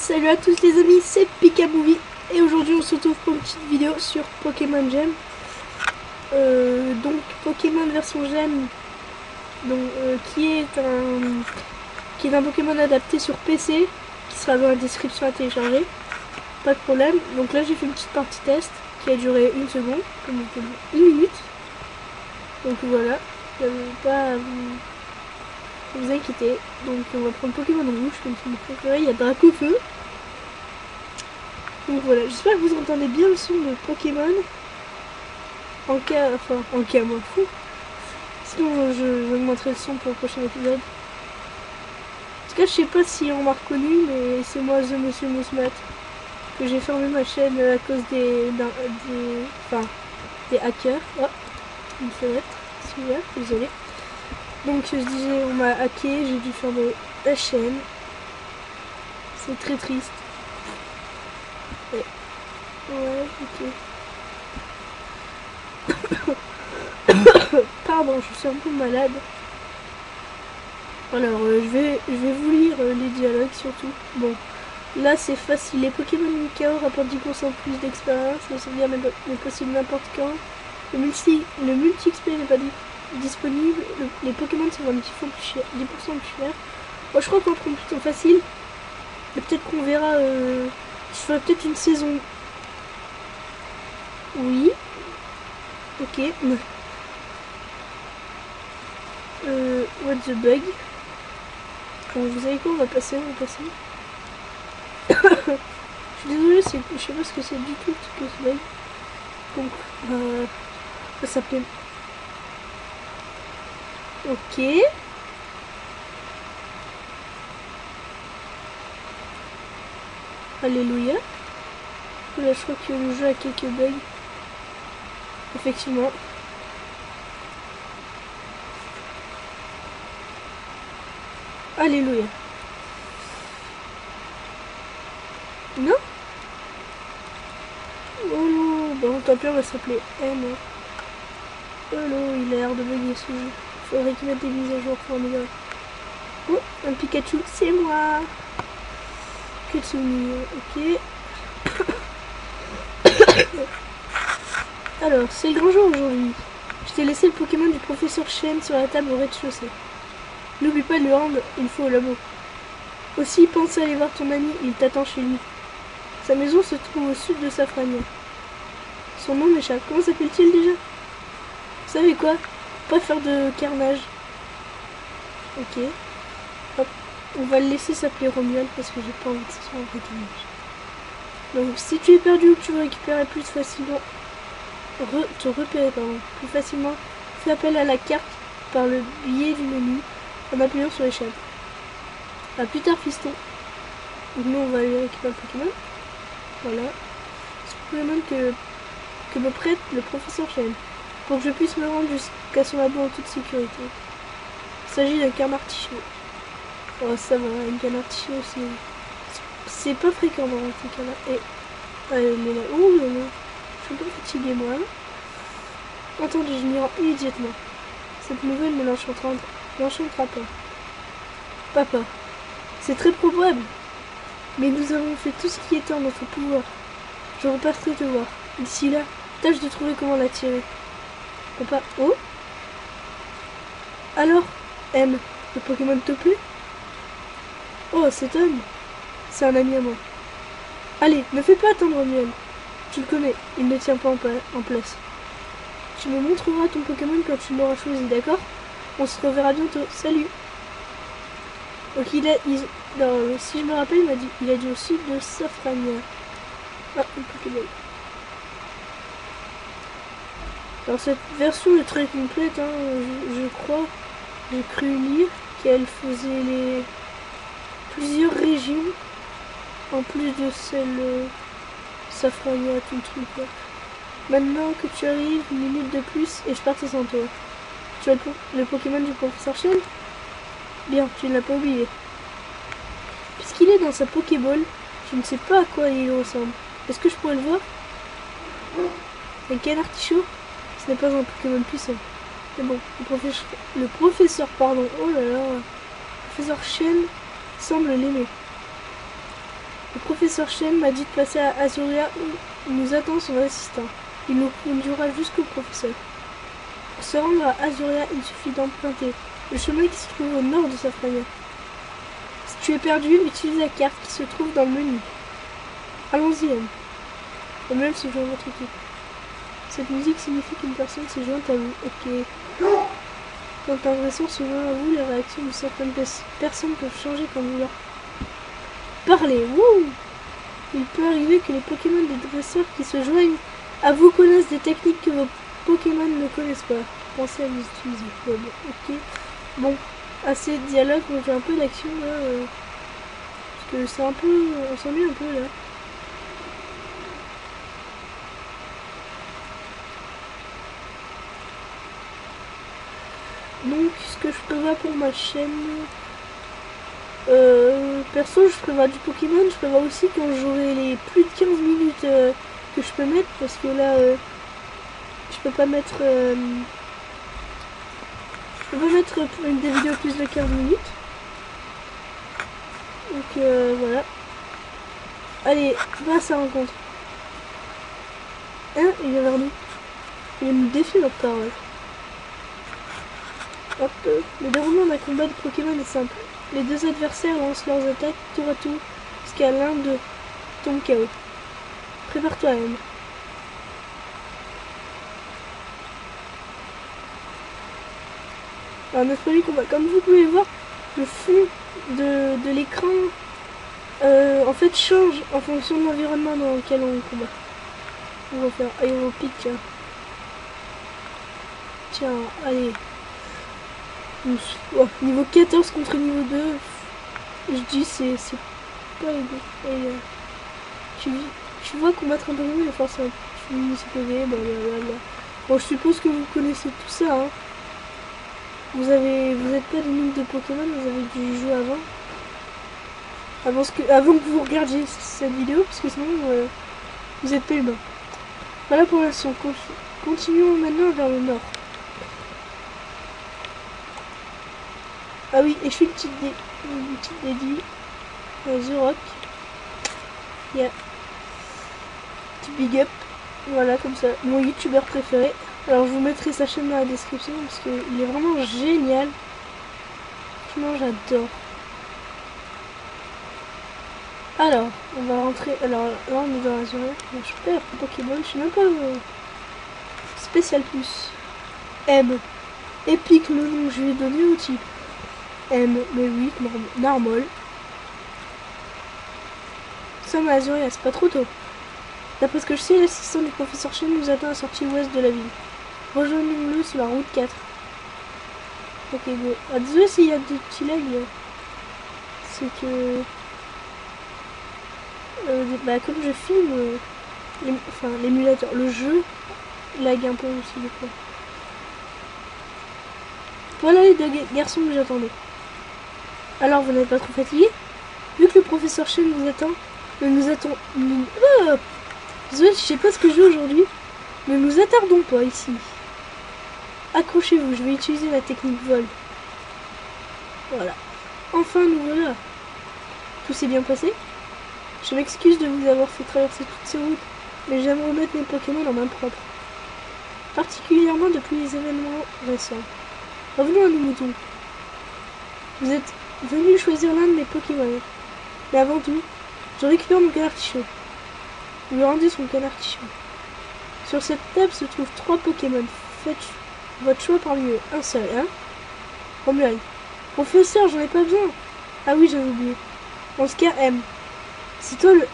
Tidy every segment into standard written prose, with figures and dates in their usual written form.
Salut à tous les amis, c'est Pikamovie et aujourd'hui on se retrouve pour une petite vidéo sur Pokémon Gem. Donc Pokémon version Gem, donc, qui est un Pokémon adapté sur PC, qui sera dans la description à télécharger, pas de problème. Donc là j'ai fait une petite partie test qui a duré une seconde, comme vous pouvez le voir, 1 minute. Donc voilà, pas à vous inquiéter. Donc on va prendre Pokémon rouge comme c'est mon préféré, il y a Dracofeu. Donc voilà, j'espère que vous entendez bien le son de Pokémon. En cas moi fou. Sinon je vais vous montrer le son pour le prochain épisode. En tout cas je sais pas si on m'a reconnu, mais c'est moi The Monsieur Mousmat. Que j'ai fermé ma chaîne à cause des hackers. Oh, une fenêtre, celui-là, désolé. Donc je disais on m'a hacké, j'ai dû fermer la chaîne. C'est très triste. Ouais, ok. Pardon, je suis un peu malade. Alors, je vais vous lire les dialogues surtout. Bon, là c'est facile. Les Pokémon Mikao rapportent 10% plus d'expérience. Le sauvegarde n'est possible n'importe quand. Le multi-XP n'est pas disponible. Les Pokémon se vendent 10% plus cher. Moi je crois qu'on prend plutôt facile. Et peut-être qu'on verra. Je ferai peut-être une saison. Oui. Ok. What the bug. Quand vous savez quoi, on va passer. Je suis désolée, je sais pas ce que c'est du tout que ce bug. Donc, ça s'appelait. Ok. Alléluia. Là, je crois que le jeu a quelques bugs. Effectivement. Alléluia. Non? Oh non, bon tant pis on va s'appeler M. Oh non, il a l'air de bugger ce jeu. Faudrait qu'il mette des mises à jour pour améliorer. Oh, un Pikachu, c'est moi. Kutsumi, ok. Alors, c'est le grand jour aujourd'hui. Je t'ai laissé le Pokémon du professeur Chen sur la table au rez-de-chaussée. N'oublie pas de lui rendre une fois au labo. Aussi, pense à aller voir ton ami, il t'attend chez lui. Sa maison se trouve au sud de Safrania. Son nom m'échappe. Comment s'appelle-t-il déjà? Vous savez quoi? Pas faire de carnage. Ok. Hop. On va le laisser s'appeler Romuald parce que j'ai pas envie de se faire un peu carnage. Donc, si tu es perdu ou que tu veux récupérer plus facilement, te repérer plus facilement, fais appel à la carte par le biais du menu en appuyant sur l'échelle. A plus tard, fiston. Donc nous on va aller récupérer le Pokémon. Voilà. Ce Pokémon que me prête le professeur Chen pour que je puisse me rendre jusqu'à son labo en toute sécurité. Il s'agit d'un Canartichaud. Oh ça va, un Canartichaud c'est pas fréquent dans un canard. Et elle est là. Ouh là là. Je suis un peu fatiguée moi. Entendu, je m'y rends immédiatement. Cette nouvelle ne l'enchantera pas. Papa, c'est très probable. Mais nous avons fait tout ce qui était en notre pouvoir. Je repasserai te voir. D'ici là, tâche de trouver comment l'attirer. Papa, oh? Alors, M, le Pokémon te plaît? Oh, cet homme, c'est un ami à moi. Allez, ne fais pas attendre Miel. Tu le connais, il ne tient pas en place. Tu me montreras ton Pokémon quand tu l'auras choisi, d'accord? On se reverra bientôt. Salut! Donc si je me rappelle, il a dit au sud de Safrania. Ah, une Pokéball. Alors cette version est très complète, hein, je crois. J'ai cru lire qu'elle faisait plusieurs régions, en plus de celle Safrania, tout le truc là. Maintenant que tu arrives, une minute de plus et je partais sans toi. Tu as le Pokémon du professeur Chen? Bien, tu ne l'as pas oublié. Puisqu'il est dans sa Pokéball, je ne sais pas à quoi il ressemble. Est-ce que je pourrais le voir? Un Canartichaud? Ce n'est pas un Pokémon puissant. Mais bon, le professeur, pardon, oh là là, le professeur Chen semble l'aimer. Le professeur Chen m'a dit de passer à Azuria où nous attend son assistant. Il nous conduira jusqu'au professeur. Pour se rendre à Azuria, il suffit d'emprunter le chemin qui se trouve au nord de Safrania. Si tu es perdu, utilise la carte qui se trouve dans le menu. Allons-y, Anne. Et même se joint à votre équipe. Cette musique signifie qu'une personne s'est jointe à vous. Ok. Quand un dresseur se joint à vous, les réactions de certaines personnes peuvent changer quand vous leur parlez. Wouh! Il peut arriver que les Pokémon des dresseurs qui se joignent à vous connaissent des techniques que vos Pokémon ne connaissent pas. Pensez à les utiliser. Ouais, bon, ok. Bon, assez de dialogue, on fait un peu d'action là. Parce que c'est un peu. On s'ennuie un peu là. Donc, ce que je prévois pour ma chaîne. Perso, je prévois du Pokémon. Je prévois aussi quand j'aurai les plus de 15 minutes que je peux mettre. Parce que là, je peux pas mettre. Je peux pas mettre des vidéos plus de 15 minutes. Donc, voilà. Allez, va à sa rencontre. Hein, il vient vers nous. Il nous défie notre parole. Hop, le déroulement d'un combat de Pokémon est simple. Les deux adversaires lancent leurs attaques tour à tour jusqu'à l'un d'eux tombe KO. Prépare-toi, M. Alors notre premier combat, comme vous pouvez voir, le fond de l'écran en fait change en fonction de l'environnement dans lequel on combat. On va faire aéropic, tiens. Tiens, allez. Oh, niveau 14 contre niveau 2, je dis c'est pas égal. Tu vois combattre un Pokémon, il faut forcer un CPV, blablabla. Bon, je suppose que vous connaissez tout ça, hein. Vous êtes pas des nuls de Pokémon, vous avez dû jouer avant que vous regardiez cette vidéo, parce que sinon vous êtes pas humain. Voilà pour l'instant, continuons maintenant vers le nord. Ah oui, et je fais une petite dédie à The Rock. Yeah. Petit big up. Voilà, comme ça. Mon youtubeur préféré. Alors, je vous mettrai sa chaîne dans la description parce qu'il est vraiment génial. Franchement, j'adore. Alors, on va rentrer. Alors, là, on est dans la zone. Je perds Pokémon. Je suis même pas spécial plus. M. Épique, le nom que je lui ai donné au type. M, mais oui, normal. Sommes à Azuria, c'est pas trop tôt. D'après ce que je sais, l'assistant du professeur Chen nous attend à la sortie ouest de la ville. Rejoignons-le sur la route 4. Ok, go. Ah, désolé s'il y a des petits lags. C'est que... bah, comme je filme... l'émulateur, le jeu lag un peu aussi des fois. Voilà les deux garçons que j'attendais. Alors, vous n'êtes pas trop fatigué? Vu que le professeur Chen nous attend, désolé, je sais pas ce que je veux aujourd'hui. Ne nous attardons pas ici. Accrochez-vous, je vais utiliser la technique vol. Voilà. Enfin, nous voilà. Tout s'est bien passé? Je m'excuse de vous avoir fait traverser toutes ces routes, mais j'aime remettre mes Pokémon en main propre. Particulièrement depuis les événements récents. Revenons à nos moutons. Vous êtes venu choisir l'un de mes Pokémon. Mais avant tout, je récupère mon canard Tichon. Vous lui rendez son canard Tichon. Sur cette table se trouvent 3 Pokémon. Faites votre choix parmi eux. Un seul, hein? Romuald. Professeur, j'en ai pas besoin. Ah oui, j'avais oublié. En ce cas, M.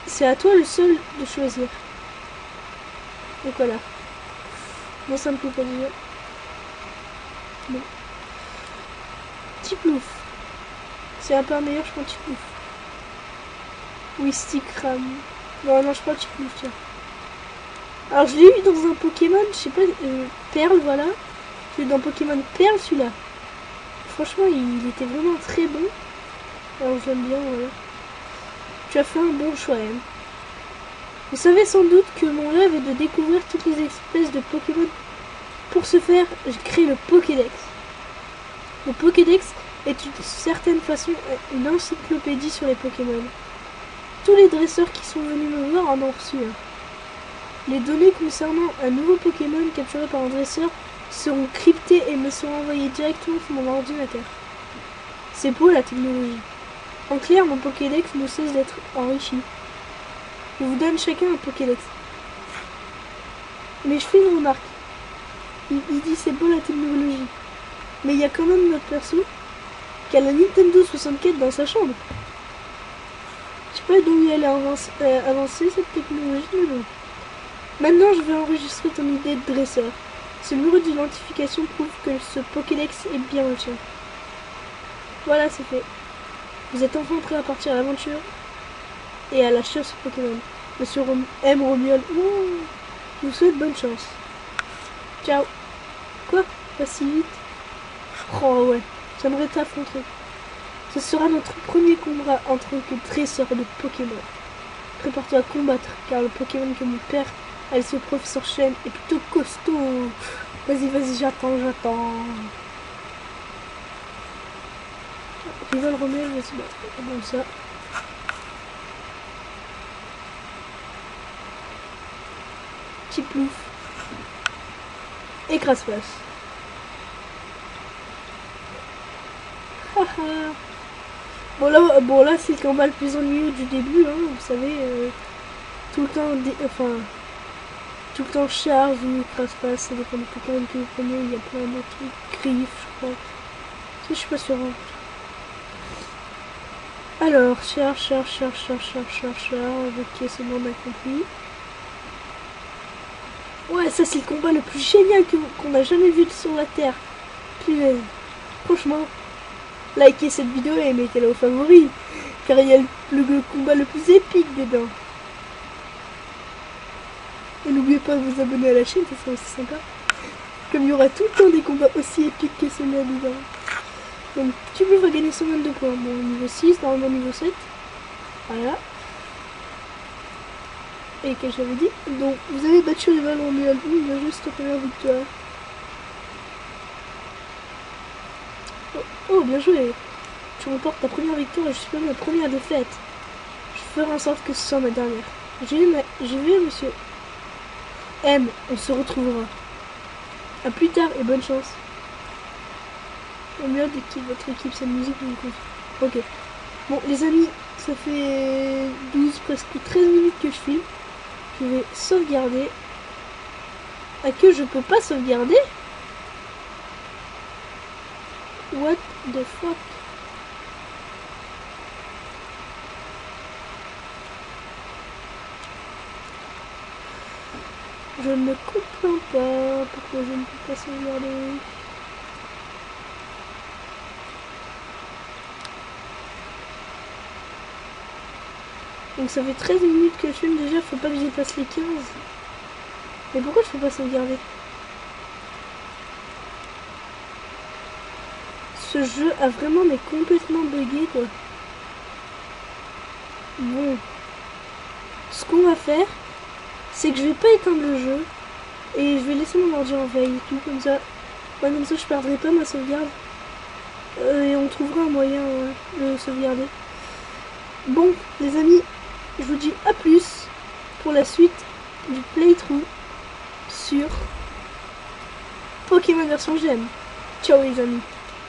C'est à toi le seul de choisir. Donc voilà. Moi, ça me plaît pas déjà. Bon. Tiplouf. C'est un peu meilleur, je prends Tiplouf. Oui, Stickram. Non, je prends Tiplouf, tiens. Alors, je l'ai eu dans un Pokémon, je sais pas, Perle, voilà. Je l'ai eu dans Pokémon Perle, celui-là. Franchement, il était vraiment très bon. Alors, j'aime bien, voilà. Tu as fait un bon choix, hein. Vous savez sans doute que mon rêve est de découvrir toutes les espèces de Pokémon. Pour ce faire, j'ai créé le Pokédex. Le Pokédex est d'une certaine façon une encyclopédie sur les Pokémon. tous les dresseurs qui sont venus me voir en ont reçu un. Les données concernant un nouveau Pokémon capturé par un dresseur seront cryptées et me seront envoyées directement sur mon ordinateur. C'est beau la technologie. En clair, mon Pokédex ne cesse d'être enrichi. Je vous donne chacun un Pokédex. Mais je fais une remarque. Il dit c'est beau la technologie. Mais il y a quand même notre perso qui a la Nintendo 64 dans sa chambre. Je sais pas d'où elle a avancé cette technologie, mais bon. Maintenant, je vais enregistrer ton idée de dresseur. Ce numéro d'identification prouve que ce Pokédex est bien le tien. Voilà, c'est fait. Vous êtes enfin prêt à partir à l'aventure et à la chasse au Pokémon. Monsieur M. Romuald, je vous souhaite bonne chance. Ciao. Quoi? Pas si vite? Oh ouais, j'aimerais t'affronter. Ce sera notre premier combat en tant que dresseur de Pokémon. Prépare-toi à combattre, car le Pokémon que mon père a laissé au professeur Chen est plutôt costaud. Vas-y, j'attends. Rival Romuald va se battre. Bon, ça. Petit plouf. Écrase-face. Bon là c'est le combat le plus ennuyeux du début, hein, vous savez, tout le temps charge ou écrase-face, ça dépend du Pokémon que vous prenez, il y a plein de trucs, griffes je crois. Si, je suis pas sûre. Hein. Alors, charge, ok c'est bon on a compris. Ouais ça c'est le combat le plus génial qu'on a jamais vu sur la Terre. Puis franchement. Likez cette vidéo et mettez-la au favori, car il y a le combat le plus épique dedans. Et n'oubliez pas de vous abonner à la chaîne, ça sera aussi sympa. Comme il y aura tout le temps des combats aussi épiques que celui-là dedans. Donc tu va gagner 122 points. Bon, niveau 6, normalement niveau 7. Voilà. Et que j'avais dit. Donc vous avez battu Rival Romuald, il a juste la première victoire. Oh, bien joué. Tu remportes ta première victoire et je suis même ma première défaite. Je ferai en sorte que ce soit ma dernière. J'y vais, monsieur M. On se retrouvera. A plus tard et bonne chance. Au mieux de votre équipe, cette musique vous confie. Ok. Bon, les amis, ça fait 12, presque 13 minutes que je filme. Je vais sauvegarder. À que je peux pas sauvegarder? What the fuck? Je ne comprends pas pourquoi je ne peux pas sauvegarder. Donc ça fait 13 minutes que je filme déjà, faut pas que j'y passe les 15. Mais pourquoi je peux pas sauvegarder? Ce jeu a vraiment mais complètement bugué quoi. Bon. Ce qu'on va faire, c'est que je vais pas éteindre le jeu. Et je vais laisser mon ordi en veille et tout comme ça. Ouais, comme ça je perdrai pas ma sauvegarde. Et on trouvera un moyen de sauvegarder. Bon les amis, je vous dis à plus pour la suite du playthrough sur Pokémon version GM. Ciao les amis.